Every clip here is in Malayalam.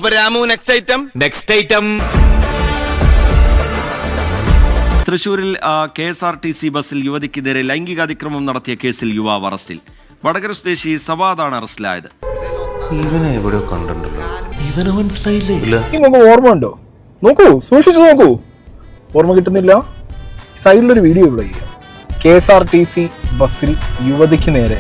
അപ്പൊ രാമു നെക്സ്റ്റ് ഐറ്റം തൃശൂരിൽ KSRTC ബസ്സിൽ യുവതിക്കെതിരെ ലൈംഗികാതിക്രമം നടത്തിയ കേസിൽ യുവാവ് അറസ്റ്റിൽ. വടകര സ്വദേശി സവാദാണ് അറസ്റ്റിലായത്. ഓർമ്മ ഉണ്ടോ? നോക്കൂ, സൂക്ഷിച്ചു നോക്കൂ. ഓർമ്മ കിട്ടുന്നില്ല. സൈഡിലൊരു വീഡിയോ ഇവിടെ KSRTC ബസ്സിൽ യുവതിക്ക് നേരെ.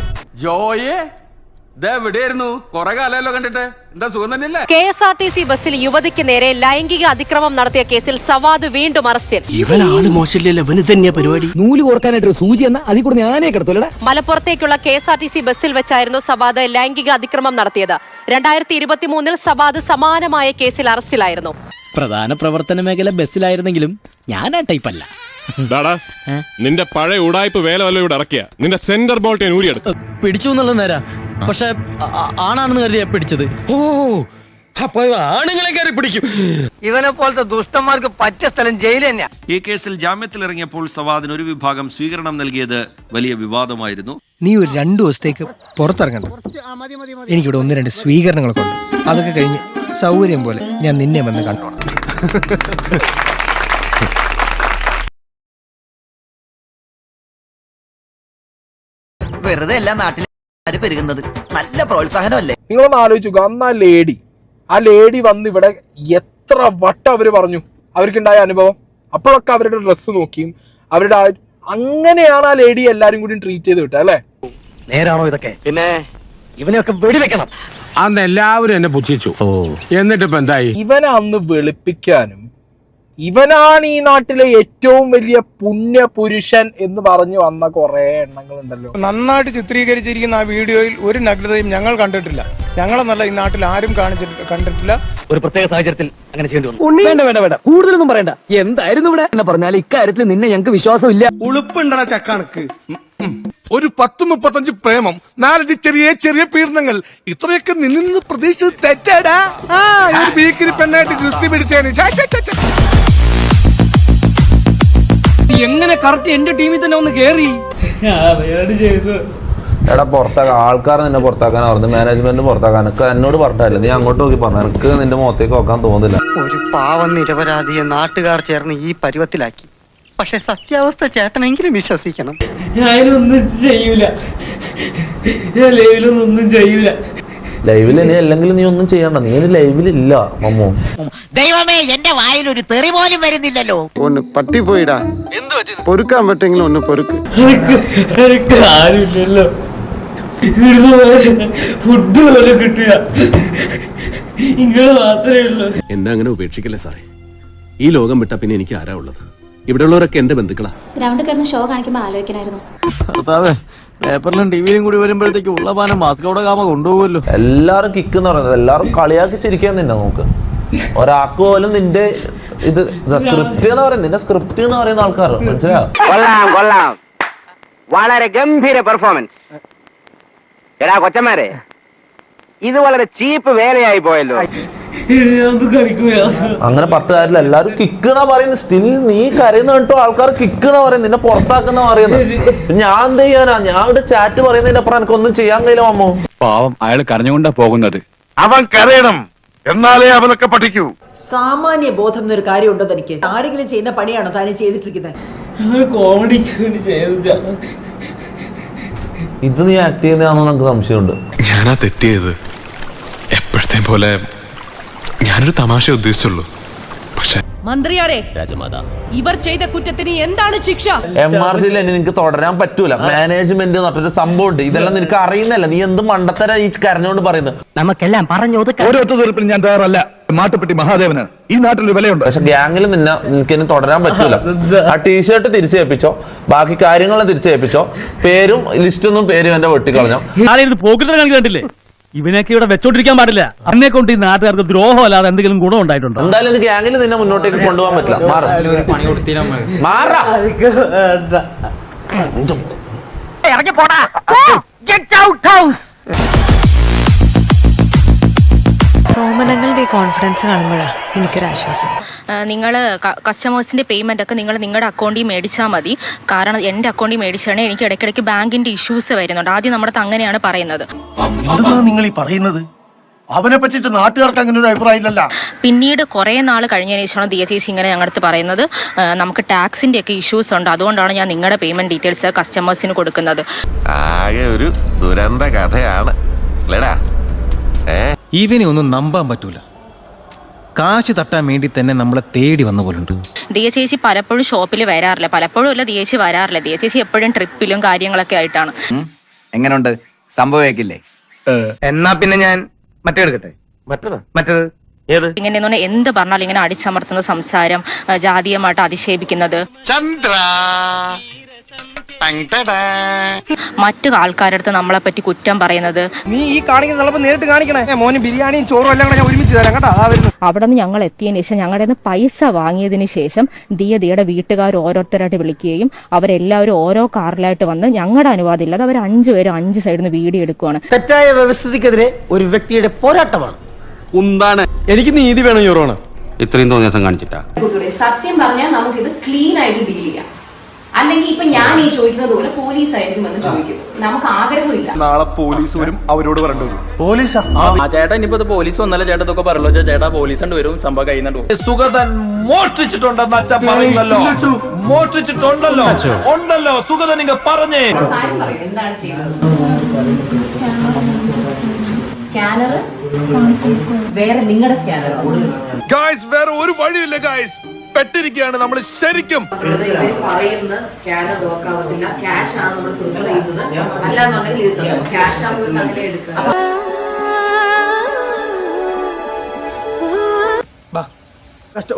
KSRTC ബസ്സിൽ യുവതിക്ക് നേരെ ലൈംഗിക അതിക്രമം നടത്തിയ കേസിൽ സവാദ് വീണ്ടും അറസ്റ്റിൽ. മലപ്പുറത്തേക്കുള്ള KSRTC ബസ്സിൽ വെച്ചായിരുന്നു സവാദ് ലൈംഗിക അതിക്രമം നടത്തിയത്. 2023 സവാദ് സമാനമായ കേസിൽ അറസ്റ്റിലായിരുന്നു. പ്രധാന പ്രവർത്തന മേഖല ബസ്സിലായിരുന്നെങ്കിലും ഞാൻ ആ ടൈപ്പല്ല. നിന്റെ പഴയ ഉടായ്പ വേല വല്ല ഇവിടെ ഇറക്കിയ നിന്റെ സെന്റർ ബോൾട്ട് ഊരിയെടുത്തു പിടിച്ചു എന്നുള്ള നേരാ. പക്ഷെ ആണാണെന്ന് കരുതിയാ പിടിച്ചത്. ഓ അപ്പൊ ആണുങ്ങളെ കയറി പിടിക്കും. ഇവനെ പോലത്തെ ദുഷ്ടന്മാർക്ക് പറ്റിയ സ്ഥലം ജയിൽ തന്നെയാ. ഈ കേസിൽ ജാമ്യത്തിലിറങ്ങിയപ്പോൾ സവാദിന് ഒരു വിഭാഗം സ്വീകരണം നൽകിയത് വലിയ വിവാദമായിരുന്നു. നീ ഒരു 2 ദിവസത്തേക്ക് പുറത്തിറങ്ങണ്ട. എനിക്കിവിടെ 1-2 സ്വീകരണങ്ങളൊക്കെ ഉണ്ട്. അതൊക്കെ കഴിഞ്ഞ് സൗകര്യം പോലെ ഞാൻ നിന്നെ വന്ന് കണ്ടോളാം. വെറുതെ എല്ലാ നാട്ടിലും പെരുകുന്നത് നല്ല പ്രോത്സാഹനമല്ലേ? നിങ്ങളൊന്ന് ആലോചിച്ചു. അന്ന് ആ ലേഡി വന്ന് ഇവിടെ എത്ര വട്ടം അവര് പറഞ്ഞു അവർക്കുണ്ടായ അനുഭവം. അപ്പോഴൊക്കെ അവരുടെ ഡ്രസ്സ് നോക്കിയും അവരുടെ അങ്ങനെയാണ് ആ ലേഡി എല്ലാരും കൂടി ട്രീറ്റ് ചെയ്ത് വിട്ടത് അല്ലേ? നേരാണോ ഇതൊക്കെ? പിന്നെ ഇവനെയൊക്കെ വെടിവെക്കണം. അന്ന് എല്ലാവരും എന്നെ പുച്ഛിച്ചു. എന്നിട്ട് ഇപ്പൊ എന്തായി? ഇവനെ അന്ന് വെളുപ്പിക്കാനും ഇവനാണ് ഈ നാട്ടിലെ ഏറ്റവും വലിയ പുണ്യ പുരുഷൻ എന്ന് പറഞ്ഞു വന്ന കുറെ എണ്ണങ്ങളുണ്ടല്ലോ. നന്നായിട്ട് ചിത്രീകരിച്ചിരിക്കുന്ന ആ വീഡിയോയിൽ ഒരു നഗ്നതയും ഞങ്ങൾ കണ്ടിട്ടില്ല. ഞങ്ങളെന്നല്ല ഈ നാട്ടിൽ ആരും കണ്ടിട്ടില്ല. ഒരു പ്രത്യേക സാഹചര്യത്തിൽ അങ്ങനെ ചെയ്യേണ്ടി വന്നു. വേണ്ട കൂടുതലൊന്നും പറയണ്ട. എന്തായിരുന്നു ഇവിടെ എന്ന് പറഞ്ഞാൽ ഇക്കാര്യത്തിൽ നിന്നെ ഞങ്ങൾക്ക് വിശ്വാസമില്ല. ഉളുപ്പുണ്ടട ചക്കാണക്ക്. ഒരു 10-35 പ്രേമം, 4 ചെറിയ പീഡനങ്ങൾ, ഇത്രയൊക്കെ നിന്ന് പ്രതീക്ഷിച്ചത് തെറ്റാടാ. ഒരു ബീക്കിരി പെണ്ണായിട്ട് ഗുസ്തി പിടിച്ചേന്. എങ്ങനെ കറക്റ്റ് എന്റെ ടീമിൽ തന്നെ ഒന്ന് കേറി എടാ പുറത്താക്കാൻ ആൾക്കാർ നിന്നെ പുറത്താക്കാൻ പറഞ്ഞു, മാനേജ്മെന്റ് പുറത്താക്കാൻ. എന്നോട് പറഞ്ഞില്ല, നീ അങ്ങോട്ട് നോക്കി പറഞ്ഞു. എനിക്ക് നിന്റെ മുഖത്തേക്ക് നോക്കാൻ തോന്നുന്നില്ല. ഒരു പാവം നിരപരാധിയെ നാട്ടുകാർ ചേർന്ന് ഈ പരുവത്തിലാക്കി. പക്ഷെ സത്യാവസ്ഥ ചേട്ടനെങ്കിലും വിശ്വസിക്കണം. ഞാനൊന്നും ചെയ്യൂല. ലൈവിൽ ഇനി അല്ലെങ്കിൽ നീ ഒന്നും ചെയ്യണ്ട. നീ ലൈവിലില്ല മമ്മു. ദൈവമേ, എന്റെ വായിൽ ഒരു തെറി പോലും വരുന്നില്ലല്ലോ. ഒന്ന് പട്ടി പോയിടാ. പൊറുക്കാൻ പറ്റെങ്കിലും ഒന്ന് പൊറുക്ക്. ആരുമില്ലല്ലോ, ഫുഡ് പോലും കിട്ടില്ല. ഇങ്ങനെ മാത്രമേ ഉള്ളൂ. എന്നെ അങ്ങനെ ഉപേക്ഷിക്കല്ലേ സാറേ. ഈ ലോകം വിട്ടാ പിന്നെ എനിക്ക് ആരാ ഉള്ളത്? ഇവിടെയുള്ളവരൊക്കെ എന്റെ ബന്ധുക്കളാ. ഗ്രൗണ്ടിൽ കിടന്ന് ഷോ കാണിക്കുമ്പോ ആലോചിക്കണായിരുന്നു. പേപ്പറിലും ടിവിയിലും കൂടി വരുമ്പോഴത്തേക്ക് ഉള്ള പാനം മാസ്കോടെ കാമ കൊണ്ടുപോകുമല്ലോ. എല്ലാരും കിക്ക് എന്ന് പറയുന്നത് എല്ലാരും കളിയാക്കി ചിരിക്കാൻ നിന്നെ നോക്ക്. ഒരാൾക്ക് പോലും നിന്റെ ഇത് സ്ക്രിപ്റ്റ് എന്ന് പറയുന്നത്, നിന്റെ സ്ക്രിപ്റ്റ് എന്ന് പറയുന്ന ആൾക്കാർ മനസ്സിലാ. കൊള്ളാം, വളരെ ഗംഭീര പെർഫോമൻസ്. എടാ കൊച്ചന്മാരെ, ഇത് വളരെ ചീപ്പ് വേലയായി പോയല്ലോ. അങ്ങനെ 10 കാര്യമില്ല. എല്ലാരും കിക്ക് എന്നാ പറയുന്നത്. സ്റ്റിൽ നീ കരയുന്ന കേട്ടോ ആൾക്കാർ കിക്ക് എന്നാ പറയുന്നത്, നിന്നെ പുറത്താക്കുന്ന പറയുന്നത്. ഞാൻ എന്ത് ചെയ്യാനാ? ഞാൻ ഇവിടെ ചാറ്റ് പറയുന്നതിന്റെ അപ്പുറം എനിക്കൊന്നും ചെയ്യാൻ കഴിയില്ല മമ്മു. പാവം, അയാൾ കരഞ്ഞുകൊണ്ടാ പോകുന്നത്. അവൻ കരയണം, എന്നാലേ അവനൊക്കെ പഠിക്കൂ. സാമാന്യ ബോധം എന്നൊരു കാര്യമുണ്ടോ തനിക്ക്? ആരെങ്കിലും ചെയ്യുന്ന പണിയാണോ താനും ചെയ്തിട്ടിരിക്കുന്നത്? ഇത് നീ ആക്ട് ചെയ്യുന്നതാണോ നമുക്ക് സംശയമുണ്ട്. ഞാനാ തെറ്റിയത്. എപ്പോഴത്തെ പോലെ ഞാനൊരു തമാശ ഉദ്ദേശിച്ചുള്ളൂ. പക്ഷെ മന്ത്രിയാരെ, ഇവർ ചെയ്ത കുറ്റത്തിന് എന്താണ് ശിക്ഷ? MRCയിൽ ഇനി നിനക്ക് തുടരാൻ പറ്റൂല. മാനേജ്മെന്റ് പറഞ്ഞൊരു സംഭവം ഉണ്ട്. ഇതെല്ലാം നിനക്ക് അറിയുന്നല്ല. നീ എന്ത് മണ്ടത്തര ഈ കരഞ്ഞോണ്ട് പറയുന്നത്. നമുക്കെല്ലാം പറഞ്ഞു ഓരോ തീർപ്പിനും ഞാൻ തയ്യാറല്ല. മാട്ടുപ്പെട്ടി മഹാദേവന് ഈ നാട്ടിലൊരു വിലയുണ്ട്. പക്ഷെ ഗ്യാങ്ങിൽ നിനക്ക് ഇനി തുടരാൻ പറ്റൂല. ആ ടീഷർട്ട് തിരിച്ചേൽപ്പിച്ചോ, ബാക്കി കാര്യങ്ങളും തിരിച്ചേൽപ്പിച്ചോ. പേരും ലിസ്റ്റൊന്നും പേരും എന്റെ വെട്ടിക്കളഞ്ഞോ. കണ്ടില്ലേ? ഇവനൊക്കെ ഇവിടെ വെച്ചോണ്ടിരിക്കാൻ പാടില്ല. അന്നെ കൊണ്ട് ഈ നാട്ടുകാർക്ക് ദ്രോഹം അല്ലാതെ എന്തെങ്കിലും ഗുണം ഉണ്ടായിട്ടുണ്ടോ? എന്തായാലും ഇത് ഗ്യാങ്ങിൽ നിന്നെ മുന്നോട്ടേക്ക് കൊണ്ടുപോകാൻ പറ്റില്ല. സോമനങ്ങളുടെ കോൺഫിഡൻസ് കാണുമ്പോഴാണ് എനിക്കൊരാശ്വാസം. നിങ്ങൾ കസ്റ്റമേഴ്സിന്റെ പേയ്മെന്റ് ഒക്കെ നിങ്ങളുടെ അക്കൗണ്ടിൽ മേടിച്ചാൽ മതി. കാരണം എന്റെ അക്കൗണ്ടിൽ മേടിച്ചാണ് എനിക്ക് ഇടയ്ക്കിടയ്ക്ക് ബാങ്കിന്റെ ഇഷ്യൂസ് വരുന്നുണ്ട്. ആദ്യം നമ്മുടെ അങ്ങനെയാണ് പറയുന്നത്. നിങ്ങൾ ഈ പറയുന്നത് അവനെ പറ്റിയിട്ട് നാട്ടുകാർക്ക് അങ്ങനെ ഒരു അഭിപ്രായം ഇല്ലല്ല. പിന്നീട് കുറേ നാൾ കഴിഞ്ഞതിന് ശേഷമാണ് ദിയ ചേച്ചി ഇങ്ങനെ ഞങ്ങളുടെ അടുത്ത് പറയുന്നത്, നമുക്ക് ടാക്സിന്റെ ഒക്കെ ഇഷ്യൂസ് ഉണ്ട്, അതുകൊണ്ടാണ് ഞാൻ നിങ്ങളുടെ പേയ്മെന്റ് ഡീറ്റെയിൽസ് കസ്റ്റമേഴ്സിന് കൊടുക്കുന്നത്. ആകെ ഒരു ദുരന്ത കഥയാണ്. ഇവനെ ഒന്നും നമ്പാൻ പറ്റൂല. കാശ് തട്ടാൻ വേണ്ടി തന്നെ നമ്മളെ തേടി വന്ന പോലുണ്ട്. ദിയ ചേച്ചി പലപ്പോഴും ഷോപ്പിൽ വരാറില്ല, പലപ്പോഴും അല്ല ദിയ ചേച്ചി വരാറില്ല. ദിയ ചേച്ചി എപ്പോഴും ട്രിപ്പിലും കാര്യങ്ങളൊക്കെ ആയിട്ടാണ്. എങ്ങനെയുണ്ട് സംഭവിക്കില്ലേ? എന്നാ പിന്നെ ഞാൻ മറ്റേ എടുക്കട്ടെ. മറ്റേത് ഏത്? ഇങ്ങനെ എന്ത് പറഞ്ഞാലും ഇങ്ങനെ അടിച്ചമർത്തുന്ന സംസാരം, ജാതീയമായിട്ട് അധിക്ഷേപിക്കുന്നത്, ചന്ദ്ര മറ്റു ആൾക്കാരുടെ അടുത്ത് നമ്മളെ പറ്റി കുറ്റം പറയുന്നത്. നീ ഈ കാണിക്കുന്ന നേരിട്ട് കാണിക്കണേ. മോന് ബിരിയാണിയും ചോറും എല്ലാം കൂടെ ഞാൻ ഒരുമിച്ച് തരാം കേട്ടോ. അവിടെ നിന്ന് ഞങ്ങൾ എത്തിയതിനു ശേഷം ഞങ്ങളുടെ പൈസ വാങ്ങിയതിന് ശേഷം ദിയയുടെ വീട്ടുകാർ ഓരോരുത്തരായിട്ട് വിളിക്കുകയും അവരെല്ലാവരും ഓരോ കാറിലായിട്ട് വന്ന് ഞങ്ങളുടെ അനുവാദം ഇല്ലാതെ അവർ 5 പേരും 5 സൈഡിൽ നിന്ന് വീഡിയോ എടുക്കുവാണ്. തെറ്റായ വ്യവസ്ഥിതിക്കെതിരെ ഒരു വ്യക്തിയുടെ പോരാട്ടമാണ്. എനിക്ക് നീതി വേണം യൂറോണ്. ഇത്രയും തോന്നിയ ദിവസം കാണിച്ചിട്ടാ. സത്യം പറഞ്ഞാൽ നമുക്ക് ഇത് ക്ലീൻ ആയിട്ട് ഡീൽ ചെയ്യാം. അല്ലെങ്കിൽ ഇപ്പൊ ഞാൻ ഈ ചോദിക്കുന്നത് പോലെ പോലീസ് ആയിരിക്കും എന്ന് ചോദിക്കുന്നത്. നമുക്ക് ആഗ്രഹമില്ല. നാളെ പോലീസ് വരും, അവരോട് പറയേണ്ടി വരും. പോലീസാ? ചേട്ടാ ഇനിയിപ്പോ പോലീസ് വന്നാലേ ചേട്ടാ ഇതൊക്കെ പറയല്ലോ. ചേട്ടാ പോലീസ് കൊണ്ട് വരും, സംഭവം കഴിയുന്നുണ്ടോ? സുഗതൻ മോഷ്ടിച്ചിട്ടുണ്ടെന്ന് അച്ഛൻ പറയുന്നല്ലോ. മോഷ്ടിച്ചിട്ടുണ്ടല്ലോ, ഉണ്ടല്ലോ. സുഗതൻ ഇങ്ങ പറഞ്ഞേ. കാര്യം പറയും, എന്താണ് ചെയ്തത്? സ്കാനർ വേറെ നിങ്ങളുടെ സ്കാനറോ? ഗായ്സ് വേറെ ഒരു വഴിയില്ല ഗായ്സ്, പെട്ടിരിക്കുകയാണ് നമ്മൾ ശരിക്കും. ഇവര് പറയുന്ന സ്കാനർ നോക്കാവത്തില്ല, ക്യാഷ് ആണ് നമ്മൾ പ്രിഫർ ചെയ്യുന്നത്, അല്ലാന്നുണ്ടെങ്കിൽ ക്യാഷ് ആവുമ്പോൾ അങ്ങനെ എടുക്കുക.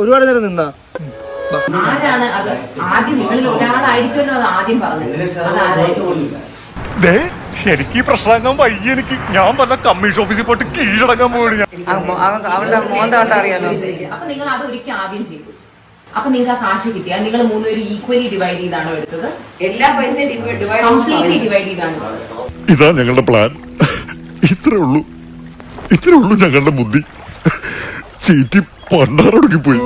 ഒരുപാട് നേരം നിന്നാ ആരാണ് അത്? ആദ്യം നിങ്ങളിൽ ഒരാളായിരിക്കുമല്ലോ അത് ആദ്യം പറഞ്ഞത്. അതാരായിരിക്കും? എനിക്ക് പ്രശ്നം വയ്യ. എനിക്ക് ഞാൻ പറഞ്ഞ കമ്മീഷൻ ഓഫീസിൽ പോയിട്ട് കീഴടങ്ങാൻ പോവുകയാണ്. അപ്പൊ നിങ്ങൾ അത് ഒരിക്കൽ ആദ്യം ചെയ്തു. അപ്പൊ നിങ്ങൾക്ക് ആ കാശ് കിട്ടിയ നിങ്ങൾ 3 പേരും ഈക്വലി ഡിവൈഡ് ചെയ്താണോ എടുത്തത്? എല്ലാ പൈസയും കംപ്ലീറ്റ്ലി ഡിവൈഡ് ചെയ്താണോ? ഇതാ ഞങ്ങളുടെ പ്ലാൻ. ഇത്രേ ഉള്ളൂ ഞങ്ങളുടെ ബുദ്ധി. ചീറ്റി പണ്ടാറൊടുക്കി പോയി.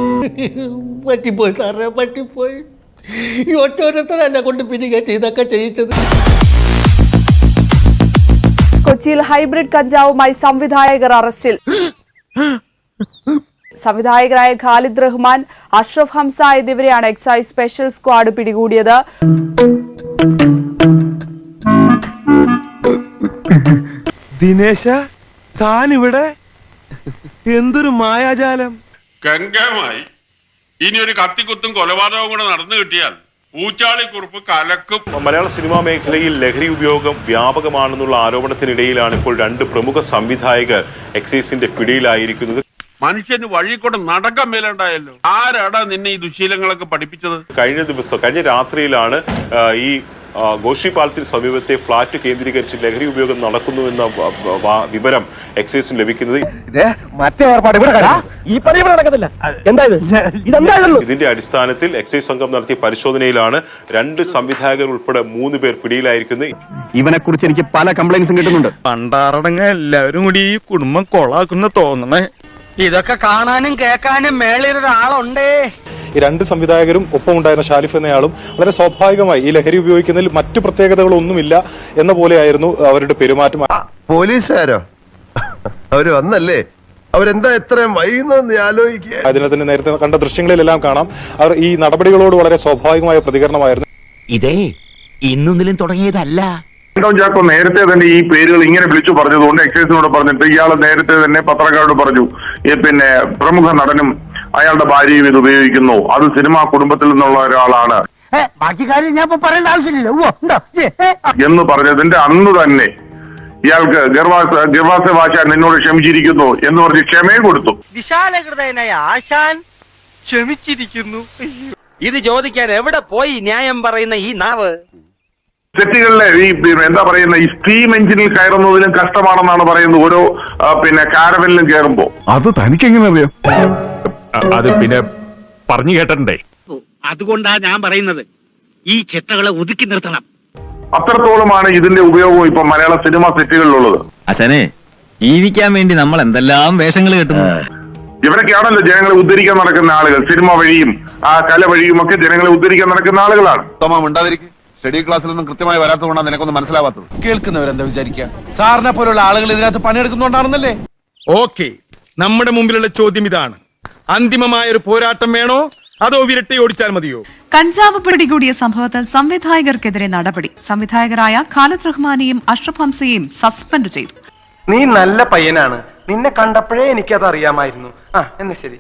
പറ്റിപ്പോയി സാറേ, പറ്റിപ്പോയി. ഈ ഒറ്റോരത്തര എന്നെ കൊണ്ട് പിരികേറ്റ് ഇതൊക്കെ ചെയ്യിച്ചത്. കൊച്ചിയിൽ ഹൈബ്രിഡ് കഞ്ചാവുമായി സംവിധായകർ അറസ്റ്റിൽ. സംവിധായകരായ ഖാലിദ് റഹ്മാൻ, അഷ്റഫ് ഹംസ എന്നിവരെയാണ് എക്സൈസ് സ്പെഷ്യൽ സ്ക്വാഡ് പിടികൂടിയത്. ദിനേശ, താനിവിടെ എന്തൊരു മായാജാലം. ഗംഗമായി ഇനി ഒരു കത്തിക്കുത്തും കൊലപാതകവും കൂടെ നടന്നു കിട്ടിയാൽ ഊച്ചാളിക്കുറുപ്പ് കലക്കും. മലയാള സിനിമാ മേഖലയിൽ ലഹരി ഉപയോഗം വ്യാപകമാണെന്നുള്ള ആരോപണത്തിനിടയിലാണ് ഇപ്പോൾ 2 പ്രമുഖ സംവിധായകർ എക്സൈസിന്റെ പിടിയിലായിരിക്കുന്നത്. മനുഷ്യന് വഴി കൂടെ നടക്കാൻ മേലുണ്ടായല്ലോ. ആരാടാ നിന്നെ ഈ ദുശീലങ്ങളൊക്കെ പഠിപ്പിച്ചത്? കഴിഞ്ഞ രാത്രിയിലാണ് ഈ ഗോശ്രീ പാലത്തിന് സമീപത്തെ ഫ്ളാറ്റ് കേന്ദ്രീകരിച്ച് ലഹരി ഉപയോഗം നടക്കുന്നുവെന്ന വിവരം എക്സൈസിന് ലഭിക്കുന്നത്. ഇതിന്റെ അടിസ്ഥാനത്തിൽ എക്സൈസ് സംഘം നടത്തിയ പരിശോധനയിലാണ് 2 സംവിധായകർ ഉൾപ്പെടെ 3 പേർ പിടിയിലായിരിക്കുന്നത്. ഇവനെ കുറിച്ച് എനിക്ക് പല കംപ്ലൈന്റ്സും കിട്ടുന്നുണ്ട്. പണ്ടാറടങ്ങ എല്ലാവരും കൂടി ഈ കുടുംബം കൊളാക്കുന്ന തോന്നണേ. ഇതൊക്കെ കാണാനും കേൾക്കാനും മേളിലൊരാളുണ്ടേ. ഈ 2 സംവിധായകരും ഒപ്പം ഉണ്ടായിരുന്ന ഷാലിഫ് എന്നയാളും വളരെ സ്വാഭാവികമായി ഈ ലഹരി ഉപയോഗിക്കുന്നതിൽ മറ്റു പ്രത്യേകതകളൊന്നുമില്ല എന്ന പോലെയായിരുന്നു അവരുടെ പെരുമാറ്റം. പോലീസുകാരോ? അവര് വന്നല്ലേ? അവരെന്താ ഇത്രയും വൈകുന്നതെന്ന് ആലോചിക്കുക. അതിനകത്ത് നേരത്തെ കണ്ട ദൃശ്യങ്ങളിലെല്ലാം കാണാം, അവർ ഈ നടപടികളോട് വളരെ സ്വാഭാവികമായ പ്രതികരണമായിരുന്നു. ഇതേ ഇന്നൊന്നിലും തുടങ്ങിയതല്ല. ചാക്കോ നേരത്തെ തന്നെ ഈ പേരുകൾ ഇങ്ങനെ വിളിച്ചു പറഞ്ഞതുകൊണ്ട് എക്സൈസിനോട് പറഞ്ഞിട്ട് ഇയാൾ നേരത്തെ തന്നെ പത്രക്കാരോട് പറഞ്ഞു, പിന്നെ പ്രമുഖ നടനും അയാളുടെ ഭാര്യയും ഇത് ഉപയോഗിക്കുന്നു, അത് സിനിമാ കുടുംബത്തിൽ നിന്നുള്ള ഒരാളാണ്, ബാക്കി കാര്യം ഞാൻ പറയേണ്ട ആവശ്യമില്ലല്ലോ എന്ന് പറഞ്ഞതിന്റെ അന്ന് തന്നെ ഇയാൾക്ക് ഗർവാസ ഭാഷ നിന്നോട് ക്ഷമിച്ചിരിക്കുന്നു എന്ന് പറഞ്ഞ് ക്ഷമയും കൊടുത്തു. വിശാലഹൃദയനായ ആശാൻ ക്ഷമിച്ചിരിക്കുന്നു. ഇത് ചോദിക്കാൻ എവിടെ പോയി ന്യായം പറയുന്ന ഈ നാവ്? സെറ്റുകളിലെ ഈ എന്താ പറയുന്ന ഈ സ്റ്റീം എഞ്ചിനിൽ കയറുന്നതിലും കഷ്ടമാണെന്നാണ് പറയുന്നത് ഓരോ കാരവനിലും കയറുമ്പോ. അത് തനിക്കെങ്ങനെ അറിയാം? അത് പിന്നെ പറഞ്ഞു കേട്ടിട്ടുണ്ടേ. അതുകൊണ്ടാ ഞാൻ പറയുന്നത് ഈ ചെറ്റകളെ ഒതുക്കി നിർത്തണം. അത്രത്തോളമാണ് ഇതിന്റെ ഉപയോഗം ഇപ്പൊ മലയാള സിനിമ സെറ്റുകളിലുള്ളത്. അച്ഛനെ ജീവിക്കാൻ വേണ്ടി നമ്മൾ എന്തെല്ലാം വേഷങ്ങൾ കിട്ടുന്നു. ഇവരൊക്കെയാണല്ലോ ജനങ്ങളെ ഉദ്ധരിക്കാൻ നടക്കുന്ന ആളുകൾ. സിനിമ വഴിയും ആ കല വഴിയും ഒക്കെ ജനങ്ങളെ ഉദ്ധരിക്കാൻ നടക്കുന്ന ആളുകളാണ്. സ്റ്റഡി ക്ലാസ്സിലൊന്നും കൃത്യമായി വരാത്തതുകൊണ്ടാണ് നിനക്കൊന്നും മനസ്സിലാവാത്തത്. കേൾക്കുന്നവരെന്താ വിചാരിക്കുക? സാറിനെ പോലുള്ള ആളുകൾ ഇതിനകത്ത് പണിയെടുക്കുന്നുണ്ടാണെന്നല്ലേ? ഓക്കെ, നമ്മുടെ മുമ്പിലുള്ള ചോദ്യം ഇതാണ്: അന്തിമമായ ഒരു പോരാട്ടം വേണോ അതോ വിരട്ടി മതിയോ? കഞ്ചാവ് പിടികൂടിയ സംഭവത്തിൽ സംവിധായകർക്കെതിരെ നടപടി. സംവിധായകരായ ഖാലിദ് റഹ്മാനെയും അഷ്റഫ് ഹംസയെയും സസ്പെൻഡ് ചെയ്തു. നീ നല്ല പയ്യനാണ്, നിന്നെ കണ്ടപ്പോഴേ എനിക്കത് അറിയാമായിരുന്നു. എന്നാ ശരി.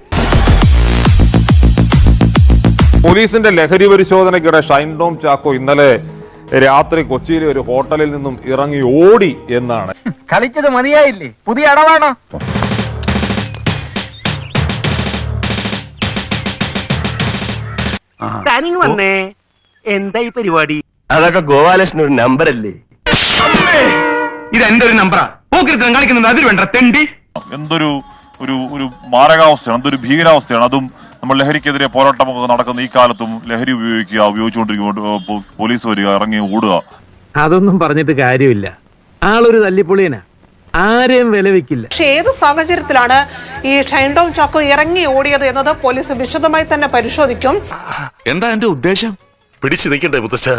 പോലീസിന്റെ ലഹരി പരിശോധനയ്ക്കിടെ ഷൈൻ ടോം ചാക്കോ ഇന്നലെ രാത്രി കൊച്ചിയിലെ ഒരു ഹോട്ടലിൽ നിന്നും ഇറങ്ങി ഓടി എന്നാണ്. കളിച്ചത് മതിയായില്ലേ? പുതിയ അടവാണോ? വന്നേ, എന്താ ഈ പരിപാടി? അതൊക്കെ ഗോപാലകൃഷ്ണൻ ഒരു നമ്പർ അല്ലേ? ഇത് എന്റെ ഒരു നമ്പറാ. പോക്കിരുത്തം കളിക്കുന്നത് അതിൽ വേണ്ട തെണ്ടി. എന്തൊരു ഒരു ഒരു മാരകാവസ്ഥയാണ്, എന്തൊരു ഭീകരാവസ്ഥയാണ്. അതും നമ്മൾ ലഹരിക്കെതിരെ പോരാട്ടമൊക്കെ നടക്കുന്ന ഈ കാലത്തും ലഹരി ഉപയോഗിച്ചുകൊണ്ടിരിക്കുമ്പോൾ പോലീസ് വരിക, ഇറങ്ങി ഓടുക. അതൊന്നും പറഞ്ഞിട്ട് കാര്യമില്ല. ആളൊരു തല്ലിപ്പൊളിയനാ, ആരെയും വില വെക്കില്ല. പക്ഷെ ഏത് സാഹചര്യത്തിലാണ് ഈ ഷൈൻ ടോം ചാക്കോ ഇറങ്ങി ഓടിയത് എന്നത് പോലീസ് വിശദമായി തന്നെ പരിശോധിക്കും. എന്താ എന്റെ ഉദ്ദേശം? പിടിച്ചു നിൽക്കണ്ടേ മുത്തശ്ശ?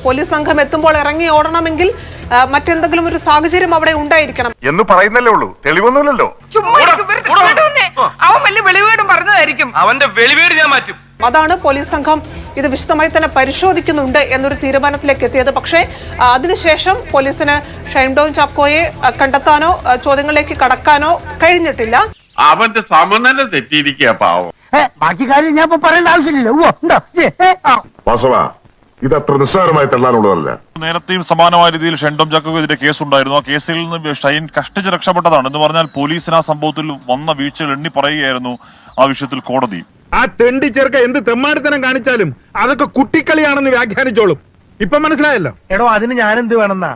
പോലീസ് സംഘം എത്തുമ്പോൾ ഇറങ്ങി ഓടണമെങ്കിൽ മറ്റെന്തെങ്കിലും ഒരു സാഹചര്യം അവിടെ ഉണ്ടായിരിക്കണം എന്ന് പറയുന്നല്ലേ ഉള്ളൂ, തെളിവൊന്നുമില്ലല്ലോ. അവൻ വലിയ വെളിവേടും പറഞ്ഞതായിരിക്കും. അവന്റെ വെളിവേട് ഞാൻ മാറ്റും. അതാണ് പോലീസ് സംഘം ഇത് വിശദമായി തന്നെ പരിശോധിക്കുന്നുണ്ട് എന്നൊരു തീരുമാനത്തിലേക്ക് എത്തിയത്. പക്ഷേ അതിനുശേഷം പോലീസിന് ഷൈൻ ടോം ചാക്കോയെ കണ്ടെത്താനോ ചോദ്യങ്ങളിലേക്ക് കടക്കാനോ കഴിഞ്ഞിട്ടില്ല. അവന്റെ സമനില തെറ്റിയിരിക്കുക പാവം. ബാക്കി കാര്യം ഞാൻ പറയേണ്ട ആവശ്യമില്ലല്ലോ. വാസവ, ഇത് അത്ര നിസ്സാരമായി തള്ളാനുള്ളതല്ല. നേരത്തെയും സമാനമായ രീതിയിൽ ഷൈൻ ടോം ചാക്കോക്കെതിരെ കേസുണ്ടായിരുന്നു. ആ കേസിൽ നിന്ന് ഷൈൻ കഷ്ടിച്ച് രക്ഷപ്പെട്ടതാണ്. എന്ന് പറഞ്ഞാൽ പോലീസിന് ആ സംഭവത്തിൽ വന്ന വീഴ്ചകൾ എണ്ണി പറയുകയായിരുന്നു ആ വിഷയത്തിൽ കോടതി. ആ തെണ്ടി ചെറുക്ക എന്ത് തെമ്മാടിത്തരം കാണിച്ചാലും അതൊക്കെ കുട്ടിക്കളിയാണെന്ന് വ്യാഖ്യാനിച്ചോളും. ഇപ്പൊ മനസ്സിലായല്ലോ. എടോ, അതിന് ഞാനെന്ത് വേണമെന്നാ?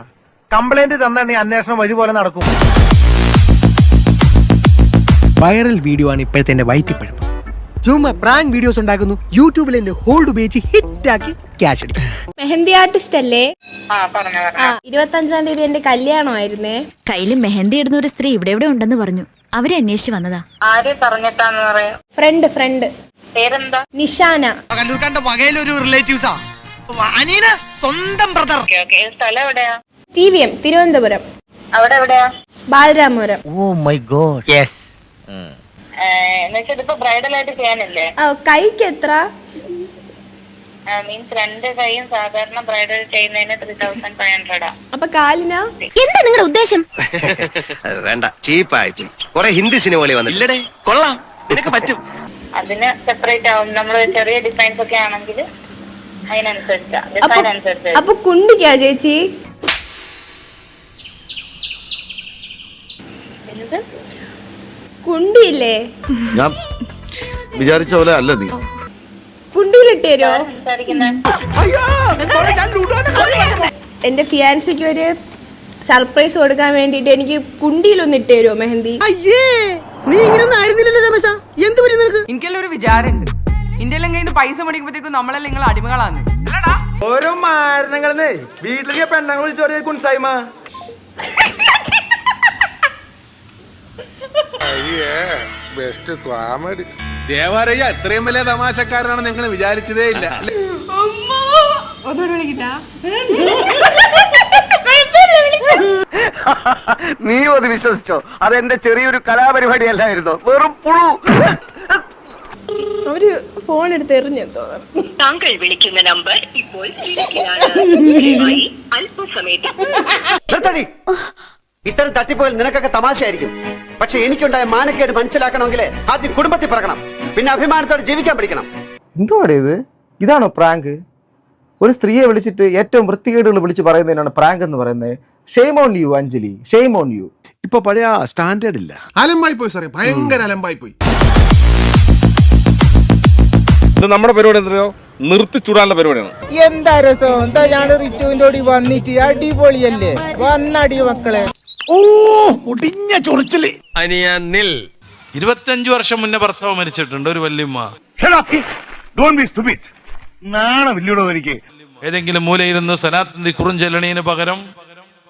കംപ്ലൈന്റ് തന്നെ അന്വേഷണം വഴി പോലെ നടക്കും. വൈറൽ വീഡിയോ ആണ് ഇപ്പോഴത്തെ എന്റെ വൈറ്റിപ്പഴം. ചുമ്മാ പ്രാങ്ക് വീഡിയോസ് ഉണ്ടാക്കുന്നു, യൂട്യൂബിൽ എന്റെ ഹോൾഡ് ഉപയോഗിച്ച് ഹിറ്റാക്കി ക്യാഷ് അടിക്കും. മെഹന്തി ആർട്ടിസ്റ്റ് അല്ലേ? 25-ാം തീയതി എന്റെ കല്യാണമായിരുന്നേ. കയ്യിൽ മെഹന്തി ഇടുന്ന ഒരു സ്ത്രീ ഇവിടെ എവിടെ ഉണ്ടെന്ന് പറഞ്ഞു. അവരെ അന്വേഷിച്ച് വന്നതാ. ആരെ പറഞ്ഞിട്ടാന്ന് പറയാ? ഫ്രണ്ട്. പേരെന്താ? നിഷാന. കല്ലൂർക്കാന്റെ വകയിലൊരു റിലേറ്റീവ്സാ. അനിയന സ്വന്തം ബ്രദർ. സ്ഥലം എവിടെയാ? TVM തിരുവനന്തപുരം. അവിടെ എവിടെയാ? Balaramapuram. Oh my god. Yes. ഇതിപ്പോ ബ്രൈഡൽ ആയിട്ട് ചെയ്യാനില്ലേ? കൈക്ക് എത്ര? മീൻസ് 2 കൈയും സാധാരണ ബ്രൈഡൽ ചെയ്യുന്നതിന് 3500. അപ്പൊ കാലിനാ? എന്താ നിങ്ങളുടെ ഉദ്ദേശം? വേണ്ട, ചീപ്പായി. കുറെ ഹിന്ദി സിനിമകളി വന്നില്ലേ? കൊള്ളാം, നിനക്ക് പറ്റും. അതിന് സെപ്പറേറ്റ് ആവും. നമ്മള് ചെറിയ ഡിസൈൻസ് ഒക്കെ ആണെങ്കിൽ അതിനനുസരിച്ചാ ഡിസൈൻ അനുസരിച്ച്. അപ്പൊ കുണ്ടിക്കാ ചേച്ചി? കുണ്ടിയില്ലേ? ഞാൻ വിചാരിച്ച പോലെ അല്ല നീ. കുണ്ടിയിലിട്ടേരോ? എന്റെ ഫിയാൻസിക്ക് ഒരു സർപ്രൈസ് കൊടുക്കാൻ വേണ്ടിട്ട് എനിക്ക് കുണ്ടിയിലൊന്ന് ഇട്ടേരോ മെഹന്തി? നീ ഇങ്ങനൊന്നും ആയിരുന്നില്ലല്ലോ രമേശ. എന്ത് പറ്റി നിനക്ക്? എനിക്കെല്ലാം ഒരു വിചാരമുണ്ട്. ഇന്ത്യയിലും കയ്യിൽ നിന്ന് പൈസ മേടിക്കുമ്പോഴത്തേക്കും നമ്മളെല്ലാം നിങ്ങൾ അടിമകളാണ്. ഓരോ മാരണങ്ങളെ വീട്ടിലേക്ക് പെണ്ണങ്ങൾ വിളിച്ചോറിയ കുൻസായ്മ. Best comedy. ദേവാരയ്യ എത്രയും വലിയ തമാശക്കാരനാണ് നിങ്ങൾ വിചാരിച്ചതേ ഇല്ല. നീ അത് വിശ്വസിച്ചോ? അതെന്റെ ചെറിയൊരു കലാപരിപാടി അല്ലായിരുന്നോ? വെറും പുഴു. അവര് ഫോൺ എടുത്ത് എറിഞ്ഞെന്തോ. താങ്കൾ വിളിക്കുന്ന നമ്പർ ഇപ്പോൾ ഇത്തരം തട്ടിപ്പുകൾ നിനക്കൊക്കെ തമാശയായിരിക്കും. പക്ഷെ എനിക്കുണ്ടായ മാനക്കേട് മനസ്സിലാക്കണമെങ്കിൽ ആദ്യം കുടുംബത്തിൽ പിറക്കണം, പിന്നെ അഭിമാനത്തോടെ ജീവിക്കാൻ പഠിക്കണം. എന്തോടെ ഇത്? ഇതാണോ പ്രാങ്ക്? ഒരു സ്ത്രീയെ വിളിച്ചിട്ട് ഏറ്റവും വൃത്തികേടുകൾ വിളിച്ച് പറയുന്നതിനാണ് പ്രാങ്ക് എന്ന് പറയുന്നത്. Shame on you Anjali, shame on you. ഇപ്പൊ പഴയ സ്റ്റാൻഡേർഡ് ഇല്ല. അലമ്പായി പോയി സാറേ, ഭയങ്കര അലമ്പായി പോയി. ഇത് നമ്മുടെ പരിപാടി എന്തോ നിർത്തി ചൂടാനുള്ള പരിപാടിയാണ്. എന്താ രസം? എന്താ ഞാൻ റിച്ചുവിന്റെ ഓടി വന്നിട്ട് അടിപൊളിയല്ലേ? വന്നടി മക്കളെ. ഓ ഒടിഞ്ഞ ചൊറിച്ചില്. അനിയ നിൽ 25 വർഷം മുന്നേ ഭർത്താവ് മരിച്ചിട്ടുണ്ട്, ഒരു വല്യമ്മ. ഏതെങ്കിലും മൂലയിരുന്ന് സനാതന്തി കുറുഞ്ചെല്ലണീന് പകരം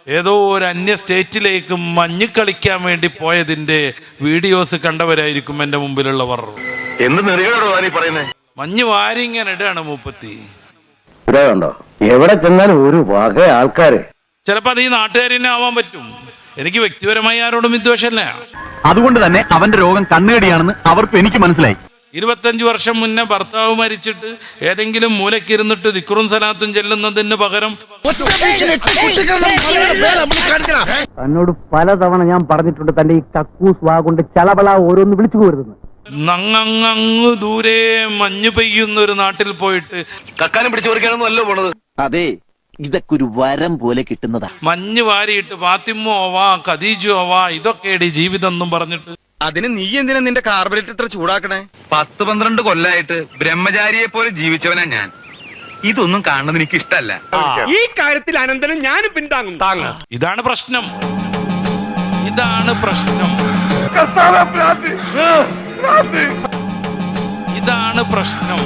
ഏതോ ഒരു അന്യ സ്റ്റേറ്റിലേക്ക് മഞ്ഞ് കളിക്കാൻ വേണ്ടി പോയതിന്റെ വീഡിയോസ് കണ്ടവരായിരിക്കും എന്റെ മുമ്പിലുള്ളവർ. മഞ്ഞ് വാരിങ്ങനെ ഇടാണ് മൂപ്പത്തി. എവിടെ ചെന്നാലും ഒരു വക ആൾക്കാര്. ചിലപ്പോ അത് ഈ നാട്ടുകാർ തന്നെ ആവാൻ പറ്റും. എനിക്ക് വ്യക്തിപരമായി ആരോടും വിദ്വേഷമല്ല. അതുകൊണ്ട് തന്നെ അവന്റെ രോഗം കണ്ണുകടിയാണെന്ന് അവർക്ക് എനിക്ക് മനസ്സിലായി. 25 വർഷം മുന്നേ ഭർത്താവ് മരിച്ചിട്ട് ഏതെങ്കിലും മൂലക്കിരുന്നിട്ട് ദിക്റും സലാത്തും ചെല്ലുന്നതിന് പകരം തന്നോട് പലതവണ ഞാൻ പറഞ്ഞിട്ടുണ്ട് തന്റെ ഈ കക്കൂസ് വാ കൊണ്ട് ചളബള ഓരോന്ന് വിളിച്ചു പോരുന്നു. അങ്ങ് ദൂരെ മഞ്ഞ് പെയ്യുന്ന ഒരു നാട്ടിൽ പോയിട്ട് കക്കാനും പിടിച്ചു പറിക്കാനൊന്നും അല്ലോ പോണത്. അതെ, ഇതൊക്കെ ഒരു വരം പോലെ കിട്ടുന്നതാ. മഞ്ഞ് വാരിയിട്ട് ഫാത്തിമോ ആവാ ഖദീജോ ആവാ ഇതൊക്കെയാണ് ജീവിതം എന്നും പറഞ്ഞിട്ട്. അതിന് നീ എന്തിനാ നിന്റെ കാർബറേറ്റർ ഇത്ര ചൂടാക്കണേ? 10-12 കൊല്ലായിട്ട് ബ്രഹ്മചാരിയെ പോലെ ജീവിച്ചവനാ ഞാൻ. ഇതൊന്നും കാണുന്നത് എനിക്ക് ഇഷ്ടല്ല. ഈ കാര്യത്തിൽ അനന്തരം ഞാൻ പിന്താങ്ങും. ഇതാണ് പ്രശ്നം. ഇതാണ് പ്രശ്നം. ഇതാണ് പ്രശ്നം.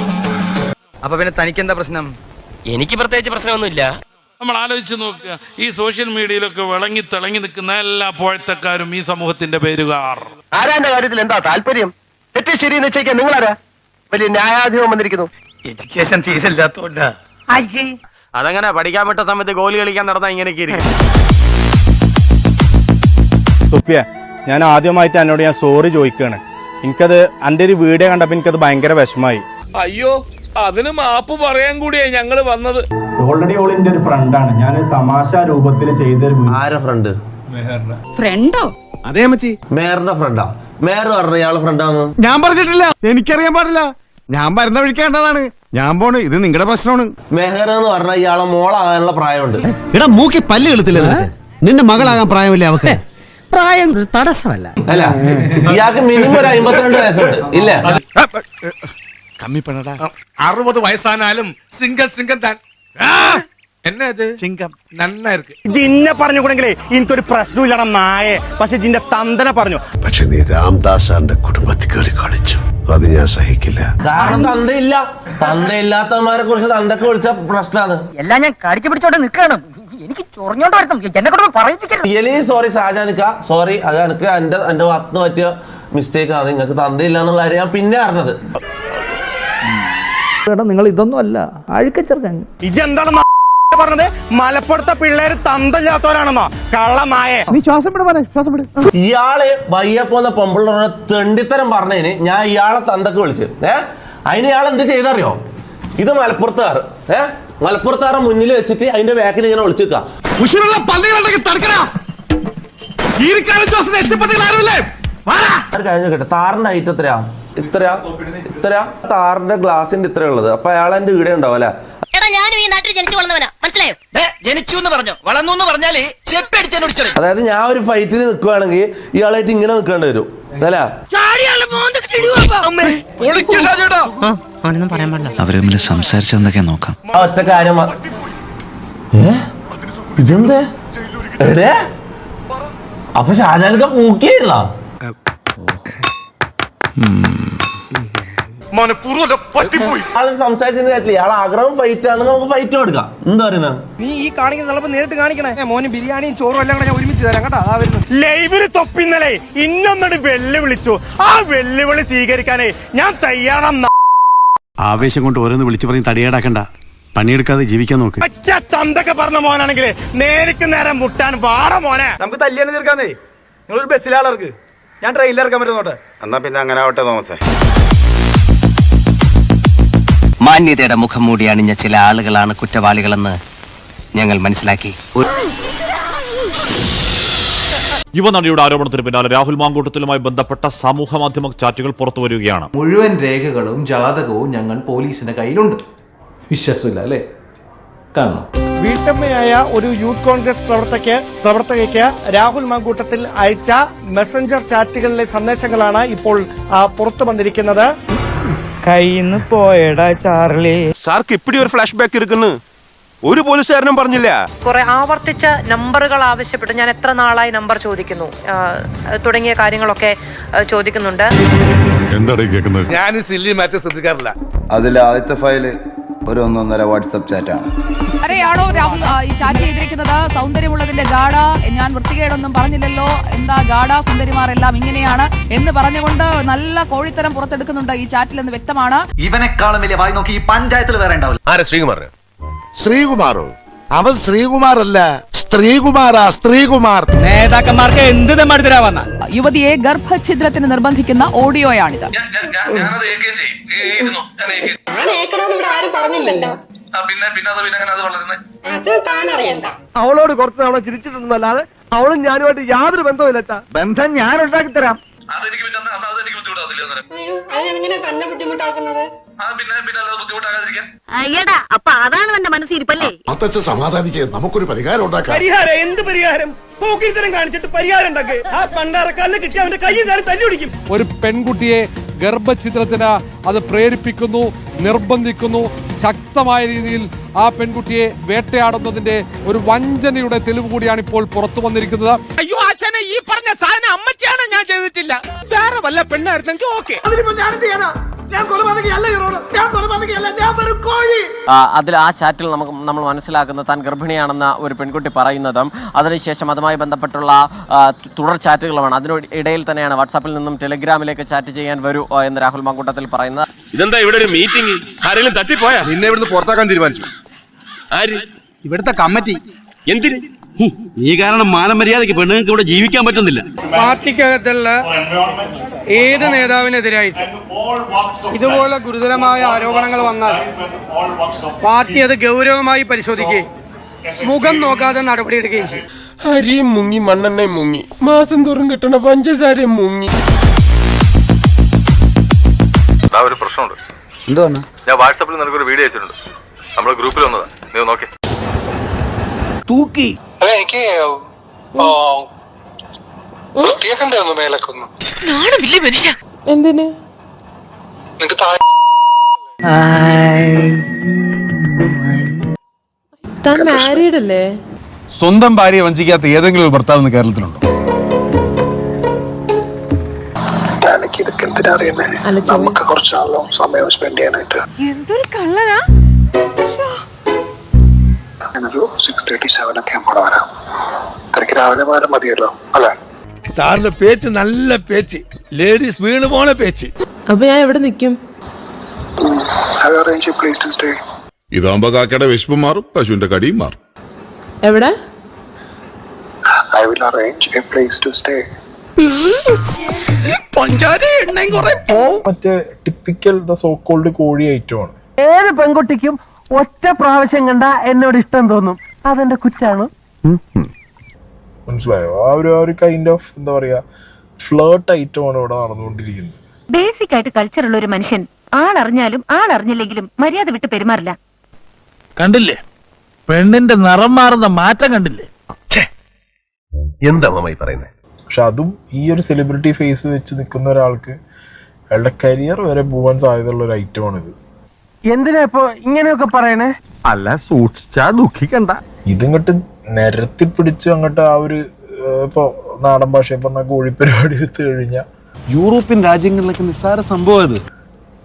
അപ്പൊ പിന്നെ തനിക്കെന്താ പ്രശ്നം? എനിക്ക് പ്രത്യേകിച്ച് പ്രശ്നമൊന്നുമില്ല. നമ്മൾ ആലോചിച്ച് നോക്കുക, ഈ സോഷ്യൽ മീഡിയയിലൊക്കെ വിളങ്ങി തിളങ്ങി നിൽക്കുന്ന എല്ലാ പോഴത്തക്കാരും ഈ സമൂഹത്തിന്റെ പേരുകാർ. ആരാന്റെ കാര്യത്തിൽ എന്താ താല്പര്യം? തെറ്റ് ശരി നിശ്ചയിക്കാൻ നിങ്ങളാരാ? വലിയ ന്യായാധിപം വന്നിരിക്കുന്നു. എഡ്യൂക്കേഷൻ തീരില്ലാത്തോണ്ടാ. അതങ്ങനെ പഠിക്കാൻ വിട്ട സമയത്ത് ഗോലി കളിക്കാൻ നടന്നാ ഇങ്ങനെയൊക്കെ ഇരിക്കും. തുപ്പിയ, ഞാൻ ആദ്യമായിട്ട് എന്നോട് ഞാൻ സോറി ചോദിക്കുകയാണ്. എനിക്കത് എൻ്റെ ഒരു വീഡിയോ കണ്ടപ്പോൾ എനിക്കത് ഭയങ്കര വിഷമായി. അയ്യോ, അതിന് മാപ്പ് പറയാൻ കൂടിയാ ഞങ്ങള് വന്നത്. ഓൾറെഡി ഓൾ എൻ്റെ ഒരു ഫ്രണ്ടാണ്. ഞാൻ തമാശ രൂപത്തിൽ ചെയ്തൊരു ആരെ ഫ്രണ്ട്? ഫ്രണ്ടോ? അതേ മച്ചി, മേറിന്റെ ഫ്രണ്ടാ? മേറ് പറഞ്ഞ ഇയാളെ ഫ്രണ്ടാന്ന് ഞാൻ പറഞ്ഞിട്ടില്ല. എനിക്കറിയാൻ പാടില്ല. ഞാൻ വരുന്ന വിളിക്കേണ്ടതാണ്. ഞാൻ പോണ്. ഇത് നിങ്ങളുടെ പ്രശ്നമാണ്. മെഹർ എന്ന് പറഞ്ഞാൽ ഇയാളെ മോളാകാനുള്ള പ്രായമുണ്ട്. എടാ മൂക്കി പല്ല് കളുത്തില്ല. നിന്റെ മകളാകാൻ പ്രായമില്ല. അവക്ക് പ്രായം തടസ്സമല്ല. അല്ല, ഇയാൾക്ക് മിനിമം ഒരു 52 വയസ്സുണ്ട്. ഇല്ല, കമ്മി പെണ്ണടാ. 60 വയസ്സാനാലും സിംഗം താൻ എന്നത് ചിങ്കം നന്നായിരിക്കും. ജിന്നെ പറഞ്ഞുകൂടെങ്കിലേ എനിക്കൊരു പ്രശ്നമില്ലണം നായെ. പക്ഷെ ജിന്റെ തന്തനെ പറഞ്ഞു. പക്ഷെ നീ രാംദാസാന്റെ കുടുംബത്തിൽ കയറി കളിച്ചു. അത് ഞാൻ സഹിക്കില്ല. കാരണം തന്തയില്ല. തന്തയില്ലാത്തവന്മാരെ കുറിച്ച് തന്തക്ക് വിളിച്ച പ്രശ്നമാണ്. എല്ലാം ഞാൻ കടിച്ചു പിടിച്ചോണ്ട് നിൽക്കണം. എനിക്ക് ചൊറിഞ്ഞോണ്ട് വരുന്നു. എന്നെ കൊണ്ട് പറയിപ്പിക്കരുത്. റിയലി സോറി ഷാജാനിക്ക. സോറി, അത് എനിക്ക് എന്റെ ഭാഗത്ത് പറ്റിയ മിസ്റ്റേക്ക് ആണ്. നിങ്ങൾക്ക് തന്തയില്ല എന്നുള്ള കാര്യം ഞാൻ പിന്നെ അറിഞ്ഞത്. നിങ്ങൾ ഇതൊന്നും അല്ല അഴുക്കച്ചെറുക്കാൻ. ഇജെന്താണ് പറഞ്ഞത്? മലപ്പുറത്തെ പിള്ളേര് തന്തല്ലാത്തവരാണെന്നോ? കള്ളമായെ. ശ്വാസം വിട്. ഇയാളെ വയ്യ പോന്ന പൊമ്പിള്ളോടെ തെണ്ടിത്തരം പറഞ്ഞതിന് ഞാൻ ഇയാളെ തന്തക്ക് വിളിച്ചു. അതിന് ഇയാൾ എന്ത് ചെയ്തറിയോ? ഇത് മലപ്പുറത്തുകാർ. മലപ്പുറത്തുകാരെ മുന്നിൽ വെച്ചിട്ട് അതിന്റെ ബാക്കിൽ ഇങ്ങനെ വിളിച്ചു വെക്കാം. കഴിഞ്ഞ താറിന്റെ ഹൈറ്റ് എത്രയാ? ഇത്രയാ താറിന്റെ ഗ്ലാസിന്റെ ഇത്ര ഉള്ളത്. അപ്പൊ അയാൾ എന്റെ വീടെ ഉണ്ടാവും അല്ലെ? ജനിച്ചു എന്ന് പറഞ്ഞോ വളർന്നു എന്ന് പറഞ്ഞാല് അതായത് ഞാൻ ഒരു ഫൈറ്റിന് നിൽക്കുവാണെങ്കിൽ ഇയാളായിട്ട് ഇങ്ങനെ നിൽക്കേണ്ടി വരും അല്ല? അവര് തമ്മിൽ സംസാരിച്ചെന്നൊക്കെ നോക്കാം. ഒറ്റ കാര്യം ഇതെന്തേ എടേ? അപ്പൊ ഷാജാനൊക്കെ പൂക്കിയായിരുന്നാ? സംസാരിച്ചത് കേട്ടില്ല. ഇയാൾ ആഗ്രഹം ഫൈറ്റ് ആണെങ്കിൽ നമുക്ക് ഫൈറ്റ് കൊടുക്കാം. എന്താ പറയുന്നത്? നീ ഈ കാണിക്കുന്ന നേരിട്ട് കാണിക്കണേ. മോന് ബിരിയാണിയും ചോറും എല്ലാം കൂടെ ഞാൻ ഒരുമിച്ച് തരാം കേട്ടോ. ലൈവില് തൊപ്പിന്നലെ ഇന്നൊന്നടി വെല്ലുവിളിച്ചു. ആ വെല്ലുവിളി സ്വീകരിക്കാനേ ഞാൻ തയ്യാറാണ്. ആവേശം കൊണ്ട് ഓരോന്ന് വിളിച്ചു പറഞ്ഞ് തടിയേടാക്കണ്ട. പണിയെടുക്കാതെ ജീവിക്കാൻ നോക്ക്. ഒറ്റ തന്തൊക്കെ പറഞ്ഞ മോനാണെങ്കിൽ നേരിക്ക് നേരം മുട്ടാൻ പാട മോനെ. നമുക്ക് തല്ലിയാണ് തീർക്കാന്നേ. നിങ്ങളൊരു ബസ്സിലാളർക്ക് ഞാൻ ട്രെയിനിലിറക്കാൻ പറ്റുന്നോട്ടെ. എന്നാ പിന്നെ അങ്ങനെ ആവട്ടെ തോമസേ. മാന്യതയുടെ മുഖം മൂടി അണിഞ്ഞ ചില ആളുകളാണ് കുറ്റവാളികളെന്ന് ഞങ്ങൾ മനസ്സിലാക്കി. യുവനടിയുടെ ആരോപണത്തിന് പിന്നാലെ രാഹുൽ മാങ്കൂട്ടത്തിലുമായി ബന്ധപ്പെട്ട സമൂഹ മാധ്യമ ചാറ്റുകൾ പുറത്തു വരികയാണ്. മുഴുവൻ രേഖകളും ജാതകവും ഞങ്ങൾ പോലീസിന്റെ കയ്യിലുണ്ട്. വിശ്വാസമില്ല അല്ലേ? കാണണം. വീട്ടമ്മയായ ഒരു യൂത്ത് കോൺഗ്രസ് പ്രവർത്തകയ്ക്ക് രാഹുൽ മാങ്കൂട്ടത്തിൽ അയച്ച മെസ്സഞ്ചർ ചാറ്റുകളിലെ സന്ദേശങ്ങളാണ് ഇപ്പോൾ പുറത്തു വന്നിരിക്കുന്നത്. കയ്യിന്ന് പോയടാ ചാർലി. സാർക്ക് ഇപ്പിടി ഒരു ഫ്ലാഷ് ബാക്ക് ഇരിക്കുന്നു. ഒരു പോലീസുകാരനും പറഞ്ഞില്ല. കുറെ ആവർത്തിച്ച നമ്പറുകൾ ആവശ്യപ്പെട്ടു. ഞാൻ എത്ര നാളായി നമ്പർ ചോദിക്കുന്നു തുടങ്ങിയ കാര്യങ്ങളൊക്കെ ചോദിക്കുന്നുണ്ട്. ഞാൻ സില്ലി മാറ്റി ശ്രദ്ധിക്കാറില്ല. അതിൽ ആദ്യത്തെ ഫയല് ഒരു 1.5 വാട്സ്ആപ്പ് ചാറ്റാണ്. ആണോ ഈ ചാറ്റ് ചെയ്തിരിക്കുന്നത്? സൗന്ദര്യമുള്ളതിന്റെ ജാട, ഞാൻ വൃത്തികേടൊന്നും പറഞ്ഞില്ലല്ലോ, എന്താ ജാട സുന്ദരിമാരെല്ലാം ഇങ്ങനെയാണ് എന്ന് പറഞ്ഞുകൊണ്ട് നല്ല കോഴിത്തരം പുറത്തെടുക്കുന്നുണ്ട് ഈ ചാറ്റിൽ എന്ന് വ്യക്തമാണ്. ഇവനെക്കാളും വലിയ വായി നോക്കി ഈ പഞ്ചായത്തിൽ വേറെ ഉണ്ടാവില്ല. ആരാ? ശ്രീകുമാറോ? അവൻ ശ്രീകുമാറല്ല, സ്ത്രീകുമാർ. നേതാക്കന്മാർക്ക് എന്ത് തെമ്മാടിത്തരാവന്ന യുവതിയെ ഗർഭഛിദ്രത്തിന് നിർബന്ധിക്കുന്ന ഓഡിയോയാണിത്. അവളോട് കുറച്ച് തവണ ചിരിച്ചിട്ടുണ്ടെന്നല്ലാതെ അവളും ഞാനുമായിട്ട് യാതൊരു ബന്ധവുമില്ല. ബന്ധം ഞാൻ ഉണ്ടാക്കി തരാം. അപ്പൊ അതാണ് തന്റെ മനസ്സിരിപ്പല്ലേ? സമാധാനിക്കുക, നമുക്കൊരു പരിഹാരം ഉണ്ടാക്കാം. പരിഹാരം? എന്ത് പരിഹാരം? പോക്കിരിത്തരം കാണിച്ചിട്ട് പരിഹാരം ഉണ്ടാക്കുക. ആ പണ്ടാറക്കാലിനെ കിട്ടി അവന്റെ കയ്യും കാലം തല്ലി പിടിക്കും. ഒരു പെൺകുട്ടിയെ ഗർഭഛിദ്രത്തിന് അത് പ്രേരിപ്പിക്കുന്നു, നിർബന്ധിക്കുന്നു. ശക്തമായ രീതിയിൽ ആ പെൺകുട്ടിയെ വേട്ടയാടുന്നതിന്റെ ഒരു വഞ്ചനയുടെ തെളിവ് കൂടിയാണ് ഇപ്പോൾ പുറത്തു വന്നിരിക്കുന്നത്. അയ്യോ ആശാനെ, ഈ പറഞ്ഞ സാധനം അമ്മച്ചാണ്, ഞാൻ ചെയ്തിട്ടില്ല. വേറെ വല്ല പെണ്ണായിരുന്നെങ്കിൽ ഓക്കെ. അതിൽ ആ ചാറ്റിൽ നമ്മൾ മനസ്സിലാക്കുന്നത് താൻ ഗർഭിണിയാണെന്ന ഒരു പെൺകുട്ടി പറയുന്നതും അതിനുശേഷം അതുമായി ബന്ധപ്പെട്ടുള്ള തുടർ ചാറ്റുകളുമാണ്. അതിനിടയിൽ തന്നെയാണ് വാട്സാപ്പിൽ നിന്നും ടെലിഗ്രാമിലേക്ക് ചാറ്റ് ചെയ്യാൻ വരൂ എന്ന് രാഹുൽ മാങ്കൂട്ടത്തിൽ പറയുന്നത്. ഇതെന്താ ഇവിടെ ഒരു മീറ്റിംഗ്? ആരെങ്കിലും തട്ടിപ്പോയാ? നിന്നെ ഇവിടുന്ന് പുറത്താക്കാൻ തീരുമാനിച്ചു. ആര്? ഇവിടുത്തെ കമ്മിറ്റി. എന്തിന്? നീ കാരണം മാനമര്യാദയ്ക്ക് പെണ്ണുങ്ങൾക്ക് ഇവിടെ ജീവിക്കാൻ പറ്റുന്നില്ല. പാർട്ടിക്കകത്തുള്ള ഏത് നേതാവിനെതിരായിട്ട് ഇതുപോലെ ഗുരുതരമായ ആരോപണങ്ങൾ വന്നാൽ പാർട്ടി അത് ഗൗരവമായി പരിശോധിക്കുകയും മുഖം നോക്കാതെ നടപടിയെടുക്കുകയും ചെയ്യും. അരിയും മുങ്ങി, മണ്ണെണ്ണയും മുങ്ങി, മാസം തോറും കിട്ടണ പഞ്ചസാരയും മുങ്ങി. ഒരു പ്രശ്നമുണ്ട്. എന്താണ്? ഞാൻ വാട്സാപ്പിൽ നിനക്കൊരു വീഡിയോ അയച്ചിട്ടുണ്ട്. നമ്മുടെ ഗ്രൂപ്പിൽ വന്നതാ, നീ നോക്കി. തൂക്കി എനിക്ക് മേലക്കൊന്നു എന്തിന്? താൻ മാരീഡ് അല്ലേ? സ്വന്തം ഭാര്യയെ വഞ്ചിക്കാത്ത ഏതെങ്കിലും ഒരു ഭർത്താവ് കേരളത്തിലുണ്ടോ? സമയം സ്പെൻഡ് ചെയ്യാനായിട്ട് എന്തൊരു കള്ളനാ. രാവിലെ മതിയല്ലോ അല്ലെ? സാറിന്റെ പേച്ച് നല്ല പേച്ച്, ലേഡീസ് വീണ് പോണ പേച്ച്. അപ്പൊ ഞാൻ എവിടെ നിൽക്കും? ഇതാകുമ്പോ കാക്കയുടെ വിശപ്പ് മാറും, പശുവിന്റെ കടിയും മാറും. എവിടെ? മറ്റേ ടിപ്പിക്കൽ സോ കോൾഡ് കോഴി ഐറ്റമാണ്. ഏത് പെൺകുട്ടിക്കും ഒറ്റ പ്രാവശ്യം കണ്ട എന്നോട് ഇഷ്ടം തോന്നും. അതെന്റെ കുറ്റാണ്. മനസ്സിലായോ? ആ ഒരു കൈൻഡ് ഓഫ് എന്താ പറയാ ഫ്ലേർട്ട് ഐറ്റമാണ് ഇവിടെ നടന്നുകൊണ്ടിരിക്കുന്നത്. ബേസിക് ആയിട്ട് കൾച്ചറുള്ള ഒരു മനുഷ്യൻ ആളറിഞ്ഞാലും ആളറിഞ്ഞില്ലെങ്കിലും മര്യാദ വിട്ട് പെരുമാറില്ല. കണ്ടില്ലേ പെണ്ണിന്റെ നിറം മാറുന്ന മാറ്റം? കണ്ടില്ലേ? എന്താ അമ്മായി പറയുന്നത്? പക്ഷെ അതും ഈ ഒരു സെലിബ്രിറ്റി ഫേസ് വെച്ച് നിൽക്കുന്ന ഒരാൾക്ക് അയാളുടെ കരിയർ വരെ പോവാൻ സാധ്യതയുള്ള ഒരു ഐറ്റമാണിത്. എന്തിനാ ഇപ്പൊ ഇങ്ങനെയൊക്കെ പറയണേ? അല്ല, സൂക്ഷിച്ചാ ദുഃഖിക്കണ്ട. ഇതിങ്ങോട്ട് നിരത്തിപ്പിടിച്ച് അങ്ങോട്ട് ആ ഒരു ഇപ്പൊ നാടൻ ഭാഷയെ പറഞ്ഞ കോഴിപ്പരിപാടി എടുത്തു കഴിഞ്ഞാൽ യൂറോപ്യൻ രാജ്യങ്ങളിലൊക്കെ നിസ്സാര സംഭവം ഇത്.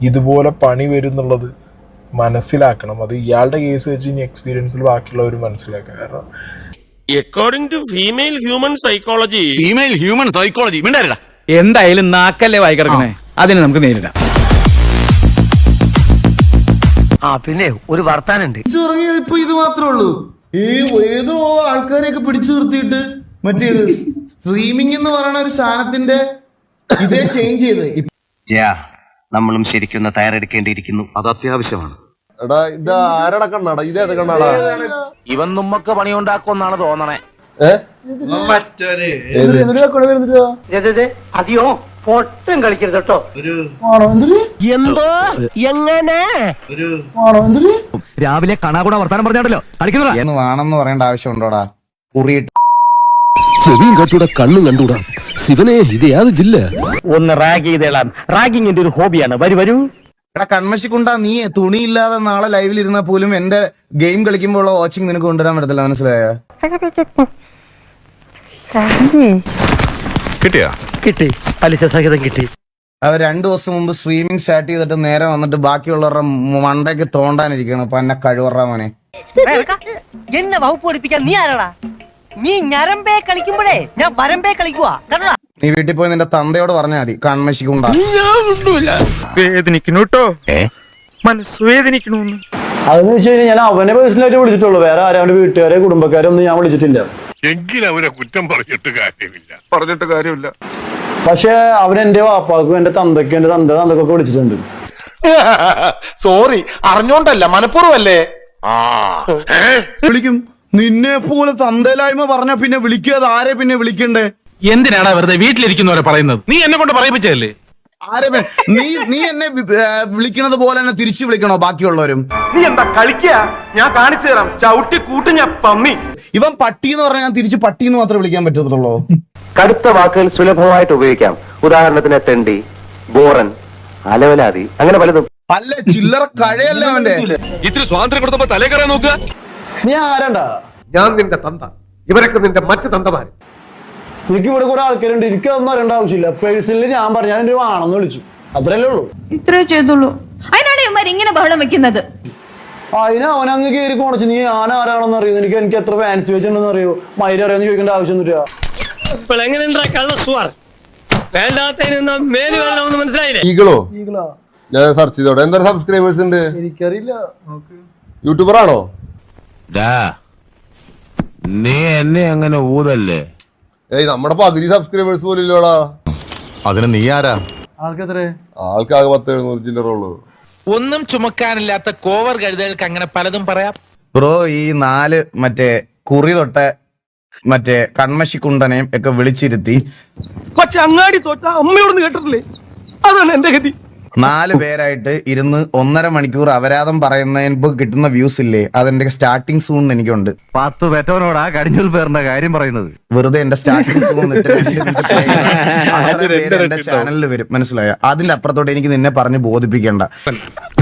ഇതുപോലെ പണി വരുന്നുള്ളത് മനസ്സിലാക്കണം. അത് ഇയാളുടെ കേസ് വെച്ച് ഇനി എക്സ്പീരിയൻസിൽ ബാക്കിയുള്ളവർ മനസ്സിലാക്കുക. കാരണം according to female human psychology മിണ്ടാരിടാ. എന്തായാലും നാക്കല്ലേ വായി കിടക്കണേ, അതിനെ നമുക്ക് നേരിടാം. പിന്നെ ഒരു വർത്താനുണ്ട്. ഇപ്പൊ ഇത് മാത്രമേ ഉള്ളൂ. ഏതോ ആൾക്കാരെയൊക്കെ പിടിച്ചു നിർത്തിയിട്ട് മറ്റേത് സ്ട്രീമിംഗ് എന്ന് പറയുന്ന ഒരു സാധനത്തിന്റെ ഇതേ ചേഞ്ച് ചെയ്ത് നമ്മളും ശരിക്കും തയ്യാറെടുക്കേണ്ടിയിരിക്കുന്നു. അത് അത്യാവശ്യമാണ്. എടാ, ഇത് ആരട കണ്ണാടാ? ഇതേത് കണ്ണാടാ? ഇവൻ നമ്മക്ക് പണിയുണ്ടാക്കുമെന്നാണ് തോന്നണേ. അതെയോ പൊട്ടും കളിക്കരുത് കേട്ടോ. എന്തോ എങ്ങനെ രാവിലെ കാണാകൂടാ വർത്താനം പറഞ്ഞാണല്ലോ കളിക്കുന്ന വേണമെന്ന് പറയേണ്ട ആവശ്യമുണ്ടോടാ? ചെവിയും കണ്ടൂടാ, കണ്ണും കണ്ടൂടാ. ശിവനെ, ഇത് യാത് ജില്ല. ഒന്ന് റാഗ് ചെയ്തേളാം. റാഗിങ്ങിന്റെ ഒരു ഹോബിയാണ്. വരൂ. എടാ കൺമശിക്കുണ്ടാ, നീ തുണിയില്ലാതെ നാളെ ലൈവിൽ ഇരുന്നാൽ പോലും എന്റെ ഗെയിം കളിക്കുമ്പോൾ വാച്ചിങ് നിനക്ക് കൊണ്ടുവരാൻ പറ്റത്തില്ല. മനസ്സിലായോ? കിട്ടി, പലിശ സഹിതം കിട്ടി. അവർ 2 ദിവസം മുമ്പ് സ്ട്രീമിംഗ് സ്റ്റാർട്ട് ചെയ്തിട്ട് നേരെ വന്നിട്ട് ബാക്കിയുള്ളവരുടെ മണ്ടയ്ക്ക് തോണ്ടാനിരിക്കണം. അപ്പൊ എന്നെ കഴിവറ മോനെ. എന്നെ വകുപ്പ് പഠിപ്പിക്കാൻ നീ ആരാടാ? നീ ഞരമ്പേ കളിക്കുമ്പോഴേ ഞാൻ പരമ്പേ കളിക്കുവാ. നീ വീട്ടിൽ പോയി നിന്റെ തന്തയോട് പറഞ്ഞാൽ മതി കൺമശിക്കുണ്ടാ. വേദനിക്കണു കേട്ടോ, മനസ്സ് വേദനിക്കണു. അതെന്ന് വെച്ച് കഴിഞ്ഞാൽ ഞാൻ അവനെ പേഴ്സണലായിട്ട് വിളിച്ചിട്ടുള്ളൂ, വേറെ ആരും അവന്റെ വീട്ടുകാരെ കുടുംബക്കാരെ ഒന്നും ഞാൻ വിളിച്ചിട്ടില്ല. എങ്കിലും അവരെ കുറ്റം പറഞ്ഞിട്ട് കാര്യമില്ല. പക്ഷെ അവൻ എന്റെ വാപ്പാക്കും എന്റെ തന്തയ്ക്കും എന്റെ തന്തക്കൊക്കെ വിളിച്ചിട്ടുണ്ട്. സോറി, അറിഞ്ഞോണ്ടല്ല, മനഃപൂർവ്വല്ലേ. വിളിക്കും. നിന്നെ പോലെ തന്തയിലായ്മ പറഞ്ഞ പിന്നെ വിളിക്കാതെ ആരെ പിന്നെ വിളിക്കണ്ടേ? എന്തിനാണ് വെറുതെ വീട്ടിലിരിക്കുന്നവരെ പറയുന്നത്? നീ എന്നെ കൊണ്ട് പറയിപ്പിച്ചതല്ലേ? നീ എന്നെ വിളിക്കണത് പോലെ തന്നെ തിരിച്ചു വിളിക്കണോ ബാക്കിയുള്ളവരും? നീ എന്താ കളിക്കുക? ഞാൻ കാണിച്ചു തരാം, ചവിട്ടി കൂട്ടി ഞാൻ പമ്മി. ഇവൻ പട്ടി എന്ന് പറഞ്ഞാൽ ഞാൻ തിരിച്ച് പട്ടി എന്ന് മാത്രമേ വിളിക്കാൻ പറ്റത്തുള്ളൂ. കടുത്ത വാക്കുകൾ സുലഭമായിട്ട് ഉപയോഗിക്കാം. ഉദാഹരണത്തിന് തെണ്ടി, ബോറൻ, അലവലാതി, അങ്ങനെ പലതും. അല്ല, ചില്ലറ കഴയല്ലേ അവന്റെ. ഇത്തിരി സ്വാതന്ത്ര്യം കൊടുത്തപ്പോ തലേ കയറാൻ നോക്കുക. നീ ആരാണ്ടാ? ഞാൻ നിന്റെ തന്ത, ഇവരൊക്കെ നിന്റെ മറ്റു തന്തമാര്. എനിക്ക് ഇവിടെ കുറെ ആൾക്കാരുണ്ട്, എനിക്കതൊന്നും അറിയേണ്ട ആവശ്യമില്ല. പേഴ്സണലി ഞാൻ പറഞ്ഞു, ഞാൻ ആണെന്ന് വിളിച്ചു, അത്രയല്ലേ ഉള്ളൂ. ഇത്രേ ചെയ്തുള്ളൂ. അതിനാണ് ഇവന്മാർ ഇങ്ങനെ ബഹളം വെക്കുന്നത്. അതിന് അവനങ്ങ് കയറി കോണച്ചു. നീ ഞാൻ ആരാണെന്ന് അറിയുന്നു. എനിക്ക് എത്ര ഫാൻസ് പേജ് ഉണ്ടെന്ന് അറിയോ? മൈര അറിയാന്ന് ചോദിക്കേണ്ട ആവശ്യമൊന്നുമില്ല. ഈകളോ ഞാൻ സെർച്ച് ചെയ്തോടെ. എന്താ സബ്സ്ക്രൈബേഴ്സ് ഉണ്ട്? എനിക്കറിയില്ല. യൂട്യൂബർ ആണോ? നീ എന്നെ അങ്ങനെ ഊതല്ലേ? ഏയ്, നമ്മുടെ പകുതി സബ്സ്ക്രൈബേഴ്സ് പോലും ഇല്ലോടാ. അതിന് നീ ആരാ? ആൾക്കെത്രേ? ആൾക്കാകെ 10-700 ചില്ലറുള്ളൂ. ഒന്നും ചുമക്കാനില്ലാത്ത കോവർ കഴുതകൾക്ക് അങ്ങനെ പലതും പറയാം. ബ്രോ, ഈ 4 മറ്റേ കുറി തൊട്ട മറ്റേ കൺമശിക്കുണ്ടനെയും ഒക്കെ വിളിച്ചിരുത്തി പക്ഷെ അങ്ങാടി തോറ്റ അമ്മയോടൊന്ന് കേട്ടിട്ടില്ലേ? അതാണ് എന്റെ ഗതി. 4 പേരായിട്ട് ഇരുന്ന് 1.5 മണിക്കൂർ അപരാധം പറയുന്നതിന് കിട്ടുന്ന വ്യൂസ് ഇല്ലേ, അതെന്റെ സ്റ്റാർട്ടിങ് സൂൺ എനിക്കുണ്ട്. 10 പെറ്റവനോടാ കടിഞ്ഞൂൽ പേരുടെ കാര്യം പറയുന്നത്. വെറുതെ എന്റെ സ്റ്റാർട്ടിങ് സൂൺ എന്റെ ചാനലിൽ വരും, മനസ്സിലായോ? അതിന്റെ അപ്പുറത്തോട്ട് എനിക്ക് നിന്നെ പറഞ്ഞ് ബോധിപ്പിക്കണ്ട.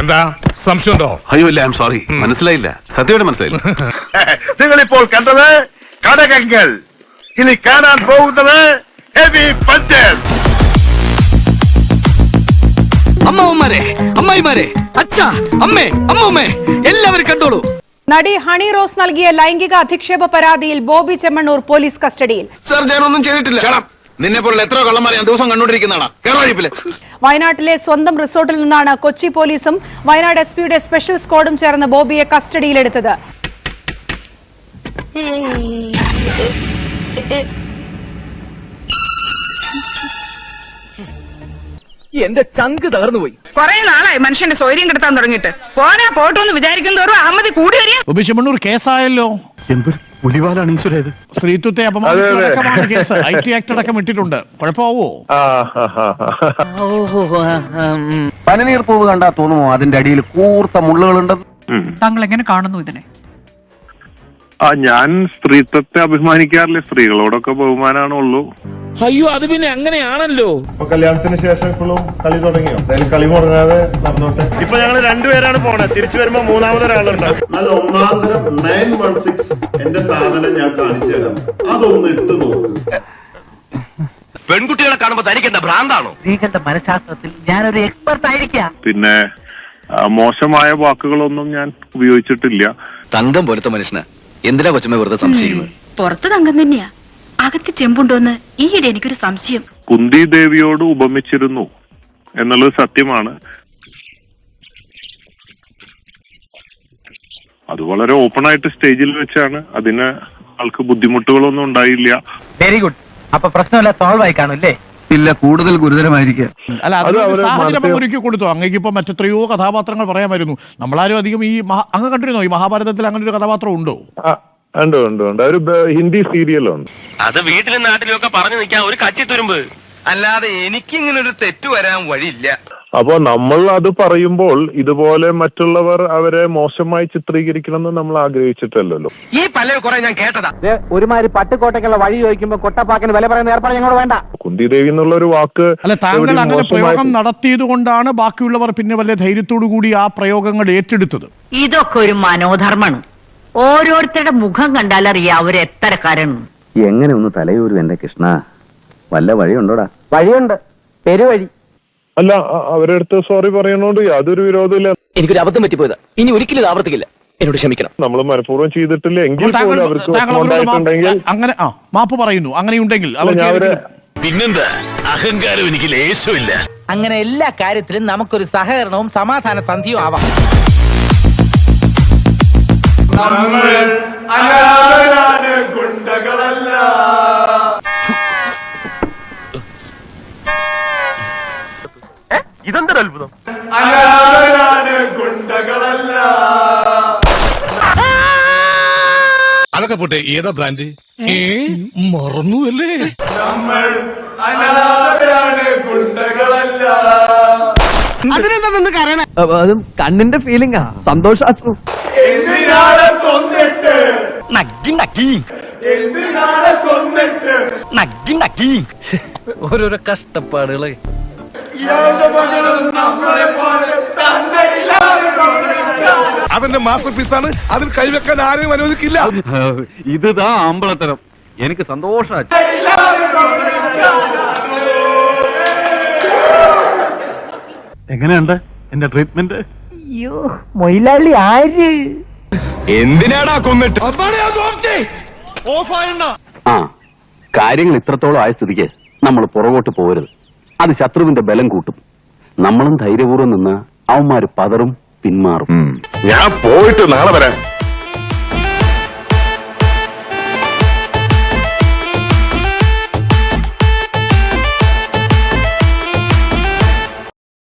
എന്താ സംശയമുണ്ടോ? അയ്യോ ഇല്ല, ഐ എം സോറി, മനസ്സിലായില്ല, സത്യമായിട്ട് മനസ്സിലായില്ല. നിങ്ങളിപ്പോൾ കണ്ടത് കടകങ്ങൾ, ഇനി കാണാൻ പോകുന്നത് ഹെവി പഞ്ചേഴ്സ്. അമ്മാവന്മാരെ, അമ്മായിമാരെ, അച്ഛാ, അമ്മേ, അമ്മൂമ്മേ, എല്ലാവരും കണ്ടോളൂ. നടി ഹണി റോസ് നൽകിയ ലൈംഗിക അധിക്ഷേപ പരാതിയിൽ ബോബി ചെമ്മണ്ണൂർ പോലീസ് കസ്റ്റഡിയിൽ. സർ, ഞാനൊന്നും ചെയ്തിട്ടില്ല. നിന്നെ പോലുള്ള എത്ര കള്ളന്മാരെ ഞാൻ ദിവസം കണ്ടുകൊണ്ടിരിക്കുന്നതാണ്. വയനാട്ടിലെ സ്വന്തം റിസോർട്ടിൽ നിന്നാണ് കൊച്ചി പോലീസും വയനാട് എസ്പിയുടെ സ്പെഷ്യൽ സ്ക്വാഡും ചേർന്ന് ബോബിയെ കസ്റ്റഡിയിലെടുത്തത്. എന്റെ ചങ്ക് തകർന്നുപോയി. കുറെ നാളായി മനുഷ്യന്റെ സൗകര്യം കിടത്താൻ തുടങ്ങിയിട്ട്. പോരാ പോട്ടോന്ന് വിചാരിക്കും തോറും അഹമ്മദ് കൂടി വരിക. ബോബി ചെമ്മണ്ണൂർ കേസായല്ലോ. എന്തൊരു പുലിവാലാണ് ഈശ്വരത്. സ്ത്രീത്വത്തെ അപമാനിച്ചടക്കമാണ് കേസ്. IT ആക്ട് അടക്കം ഇട്ടിട്ടുണ്ട്. കുഴപ്പമാവോ? പനിനീർ പൂവ് കണ്ടാ തോന്നുമോ അതിന്റെ അടിയിൽ കൂർത്ത മുള്ളുകളുണ്ടെന്ന്? താങ്കൾ എങ്ങനെ കാണുന്നു ഇതിനെ? ഞാൻ സ്ത്രീത്വത്തെ അഭിമാനിക്കാറില്ല, സ്ത്രീകളോടൊക്കെ ബഹുമാനാണുള്ളൂ. അയ്യോ, അത് പിന്നെ അങ്ങനെയാണല്ലോ. കല്യാണത്തിന് ശേഷം ഇപ്പോഴും കളി തുടങ്ങിയോ? കളി മുടങ്ങാതെ നടന്നോട്ടെ. ഇപ്പൊ ഞങ്ങൾ 2 പേരാണ് പോണത്, തിരിച്ചു വരുമ്പോ 3ാമതൊരാളുണ്ട്. നല്ല ഒന്നാന്തരം 916 എന്റെ സാധനം ഞാൻ കാണിച്ചു തരാം, അതൊന്ന് ഇട്ട് നോക്ക്. പെൺകുട്ടികളെ കാണുമ്പോ തനിക്കെന്താ ഭ്രാന്താണോ? സ്ത്രീകളുടെ മനഃശാസ്ത്രത്തിൽ ഞാനൊരു എക്സ്പെർട്ട് ആയിരിക്കാം. പിന്നെ മോശമായ വാക്കുകളൊന്നും ഞാൻ ഉപയോഗിച്ചിട്ടില്ല. തങ്കം പോലത്തെ മനുഷ്യന് എന്തിനാ കൊച്ചമ്മ വെറുതെ സംശയിക്കുന്നത്? പുറത്ത് തങ്കം തന്നെയാ, അകത്ത് ചെമ്പുണ്ടോന്ന് ഈയിടെ എനിക്കൊരു സംശയം. കുന്തി ദേവിയോട് ഉപമിച്ചിരുന്നു എന്നുള്ളത് സത്യമാണ്. അത് വളരെ ഓപ്പൺ ആയിട്ട് സ്റ്റേജിൽ വെച്ചാണ്. അതിന് ആൾക്ക് ബുദ്ധിമുട്ടുകളൊന്നും ഉണ്ടായില്ല. Very good. അപ്പൊ പ്രശ്നമല്ല, സോൾവ് ആയി കാണുമല്ലേ? ഇല്ല, കൂടുതൽ ഗുരുതരമായിരിക്കും. അല്ല, അത് സാഹചര്യം ഒരുക്കി കൊടുത്തു. അങ്ങേക്ക് ഇപ്പൊ മറ്റെത്രയോ കഥാപാത്രങ്ങൾ പറയാമായിരുന്നു. നമ്മളാരും അധികം ഈ അങ്ങ് കണ്ടിരുന്നോ ഈ മഹാഭാരതത്തിൽ അങ്ങനെ ഒരു കഥാപാത്രം ഉണ്ടോ? ഉണ്ട്. ഒരു ഹിന്ദി സീരിയലുണ്ട്. അത് വീട്ടിലും നാട്ടിലും ഒക്കെ പറഞ്ഞു നിൽക്കാൻ ഒരു കച്ചിത്തുരുമ്പ്. അല്ലാതെ എനിക്കിങ്ങനെ ഒരു തെറ്റ് വരാൻ വഴിയില്ല. അപ്പൊ നമ്മൾ അത് പറയുമ്പോൾ ഇതുപോലെ മറ്റുള്ളവർ അവരെ മോശമായി ചിത്രീകരിക്കണമെന്ന് നമ്മൾ ആഗ്രഹിച്ചിട്ടല്ലോ. ഈ പല്ലവി കുറെ ഞാൻ കേട്ടതാ. ഒരുമാതിരി പട്ടുകോട്ടയ്ക്കുള്ള വഴി ചോദിക്കുമ്പോ കൊട്ടപ്പാക്കിന് വില പറയുന്ന ഏർപ്പാട് ഞങ്ങളോട് വേണ്ട. കുന്തി ദേവി എന്നുള്ള ഒരു വാക്ക് അല്ല, താങ്കൾ അങ്ങനെ പ്രയോഗം നടത്തിയത് കൊണ്ടാണ് ബാക്കിയുള്ളവർ പിന്നെ വലിയ ധൈര്യത്തോടു കൂടി ആ പ്രയോഗങ്ങൾ ഏറ്റെടുത്തത്. ഇതൊക്കെ ഒരു മനോധർമ്മമാണ്. ഓരോരുത്തരുടെ മുഖം കണ്ടാലറിയാം അവരെത്തരക്കാരാണ്. എങ്ങനെ ഒന്ന് തലയൂരും എന്റെ കൃഷ്ണ, വല്ല വഴിയുണ്ടോടാ? വഴിയുണ്ട്, പെരുവഴി. അല്ല, അവരുടെ അടുത്ത് സോറി പറയണോണ്ട് യാതൊരു വിരോധമില്ല. എനിക്കൊരു അബദ്ധം പറ്റിപ്പോയതാ, ഇനി ഒരിക്കലും ഇത് ആവർത്തിക്കില്ല. എന്നോട് ക്ഷമിക്കണം. നമ്മൾ മനഃപൂർവ്വം ചെയ്തിട്ടില്ല എങ്കിൽ പോലും അവർക്ക് ഉണ്ടായിട്ടുണ്ടെങ്കിൽ അങ്ങനെ മാപ്പ് പറയുന്നു. അങ്ങനെയുണ്ടെങ്കിൽ പിന്നെന്താ, അഹങ്കാരം എനിക്ക് ലേശമില്ല. അങ്ങനെ എല്ലാ കാര്യത്തിലും നമുക്കൊരു സഹകരണവും സമാധാന സന്ധിയും ആവാം. ഇതെന്തൊരു അത്ഭുതം. അതൊക്കെ പോട്ടെ, ഏതാ ബ്രാൻഡ്? മറന്നു അല്ലേ? അതിനെന്താ നിന്ന് കരയണ? അതും കണ്ണിന്റെ ഫീലിംഗാ, സന്തോഷാശ്രു. ഓരോരോ കഷ്ടപ്പാടുകളെ. അവന്റെ മാസ്റ്റർ പീസാണ്, അതിൽ കൈവെക്കാൻ ആരെയും അനുവദിക്കില്ല. ഇതാ അമ്പലത്തരം. എനിക്ക് സന്തോഷായി. എങ്ങനെയുണ്ട് എന്റെ ട്രീറ്റ്മെന്റ്? അയ്യോ മൊയിലാളി ആര്? എന്തിനാടാ കൊന്നിട്ട്? ആ കാര്യങ്ങൾ ഇത്രത്തോളം ആയ സ്ഥിതിക്ക് നമ്മൾ പുറകോട്ട് പോകരുത്. അത് ശത്രുവിന്റെ ബലം കൂട്ടും. നമ്മളും ധൈര്യപൂർവ്വം നിന്ന് അവന്മാര് പതറും, പിന്മാറും. ഞാൻ പോയിട്ട് നാളെ വരാം.